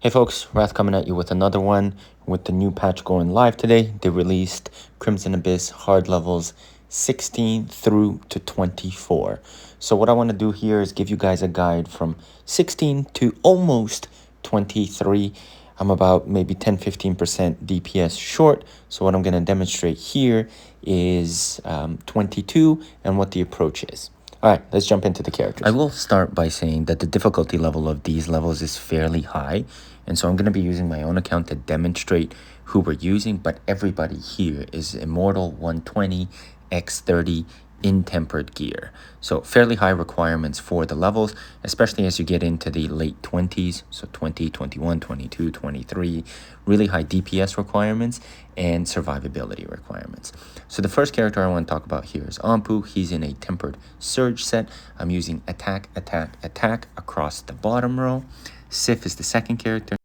Hey folks, Wrath coming at you with another one. With the new patch going live today, they released Crimson Abyss hard levels 16 through to 24. So what I want to do here is give you guys a guide from 16 to almost 23. I'm about maybe 10-15% DPS short. So what I'm going to demonstrate here is 22 and what the approach is. All right, let's jump into the characters. I will start by saying that the difficulty level of these levels is fairly high. And so I'm going to be using my own account to demonstrate who we're using. But everybody here is Immortal 120 X30 Intempered gear. So fairly high requirements for the levels, especially as you get into the late 20s. So 20, 21, 22, 23. Really high DPS requirements and survivability requirements. So the first character I want to talk about here is Anpu. He's in a Tempered Surge set. I'm using attack, attack, attack across the bottom row. Sif is the second character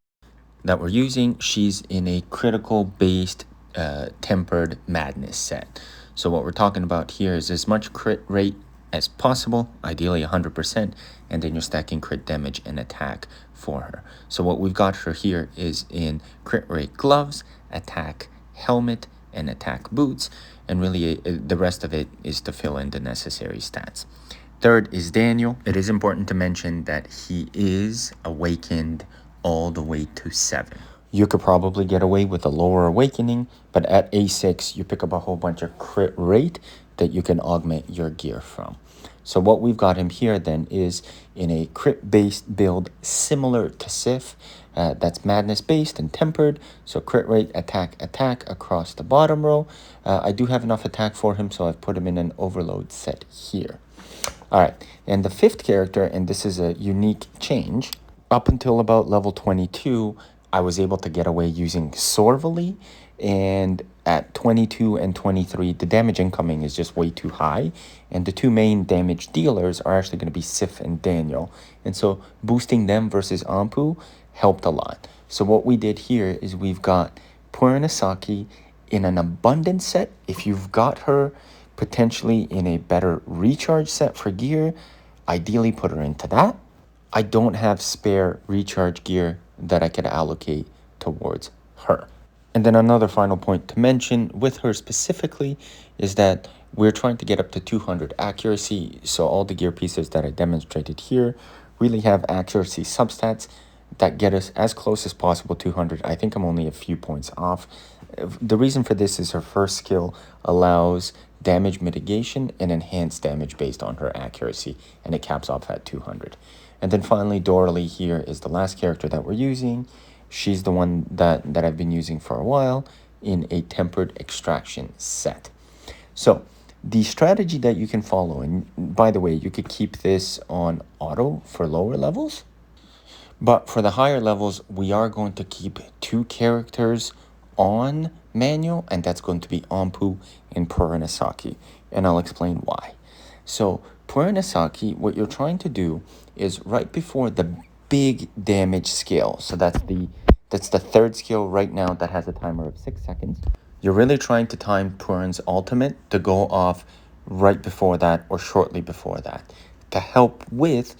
that we're using. She's in a critical based Tempered Madness set. So what we're talking about here is as much crit rate as possible, ideally 100%, and then you're stacking crit damage and attack for her. So what we've got her here is in crit rate gloves, attack helmet, and attack boots, and really the rest of it is to fill in the necessary stats. Third is Daniel. It is important to mention that he is awakened all the way to 7. You could probably get away with a lower awakening, but at A6, you pick up a whole bunch of crit rate that you can augment your gear from. So what we've got him here then is in a crit-based build similar to Sif. That's madness-based and tempered. So crit rate, attack, attack across the bottom row. I do have enough attack for him, so I've put him in an overload set here. All right, and the fifth character, and this is a unique change, up until about level 22, I was able to get away using Sorvally, and at 22 and 23, the damage incoming is just way too high, and the two main damage dealers are actually going to be Sif and Daniel, and so boosting them versus Anpu helped a lot. So what we did here is we've got Purana in an abundant set. If you've got her potentially in a better recharge set for gear, ideally put her into that. I don't have spare recharge gear that I could allocate towards her. And then another final point to mention with her specifically is that we're trying to get up to 200 accuracy. So all the gear pieces that I demonstrated here really have accuracy substats that get us as close as possible to 200. I think I'm only a few points off. The reason for this is her first skill allows damage mitigation and enhanced damage based on her accuracy, and it caps off at 200. And then finally, Doralee here is the last character that we're using. She's the one that I've been using for a while in a Tempered Extraction set. So the strategy that you can follow, and by the way, you could keep this on auto for lower levels, but for the higher levels, we are going to keep two characters on manual, and that's going to be Anpu and Purana, and I'll explain why. So Purana, what you're trying to do is right before the big damage skill. So that's the third skill right now that has a timer of 6 seconds. You're really trying to time Puran's ultimate to go off right before that or shortly before that to help with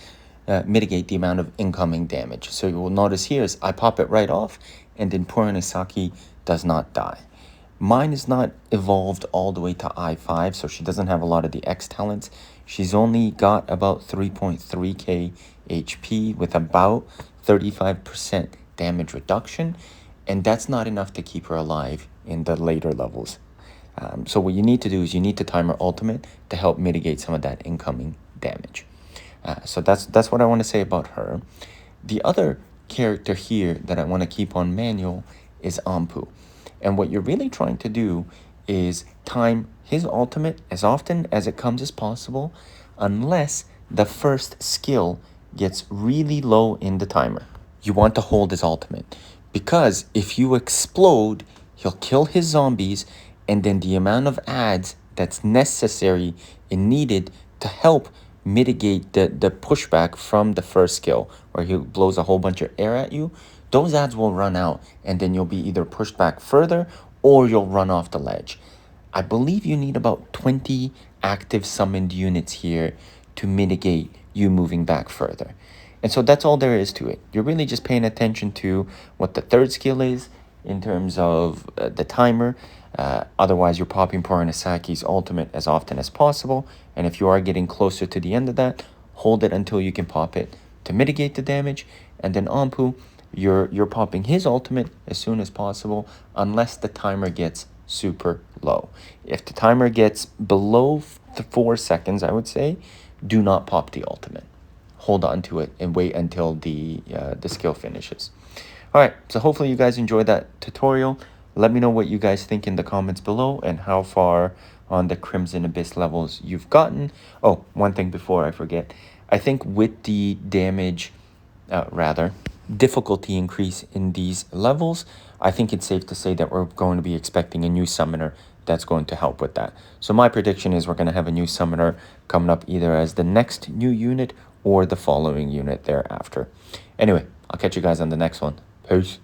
mitigate the amount of incoming damage. So you will notice here is I pop it right off, and then Purana does not die. Mine is not evolved all the way to I5, so she doesn't have a lot of the X talents. She's only got about 3.3k HP with about 35% damage reduction, and that's not enough to keep her alive in the later levels. So what you need to do is you need to time her ultimate to help mitigate some of that incoming damage. So that's what I want to say about her. The other character here that I want to keep on manual is Anpu. And what you're really trying to do is time his ultimate as often as it comes as possible, unless the first skill gets really low in the timer. You want to hold his ultimate, because if you explode, he'll kill his zombies, and then the amount of adds that's necessary and needed to help mitigate the pushback from the first skill, where he blows a whole bunch of air at you, those adds will run out, and then you'll be either pushed back further or you'll run off the ledge. I believe you need about 20 active summoned units here to mitigate you moving back further. And so that's all there is to it. You're really just paying attention to what the third skill is in terms of the timer. Otherwise, you're popping Poranasaki's ultimate as often as possible. And if you are getting closer to the end of that, hold it until you can pop it to mitigate the damage. And then Anpu, you're popping his ultimate as soon as possible, unless the timer gets super low. If the timer gets below 4 seconds, I would say, do not pop the ultimate. Hold on to it and wait until the skill finishes. All right, so hopefully you guys enjoyed that tutorial. Let me know what you guys think in the comments below and how far on the Crimson Abyss levels you've gotten. Oh, one thing before I forget. I think with the damage, difficulty increase in these levels, I think it's safe to say that we're going to be expecting a new summoner that's going to help with that. So my prediction is we're going to have a new summoner coming up either as the next new unit or the following unit thereafter. Anyway, I'll catch you guys on the next one. Peace.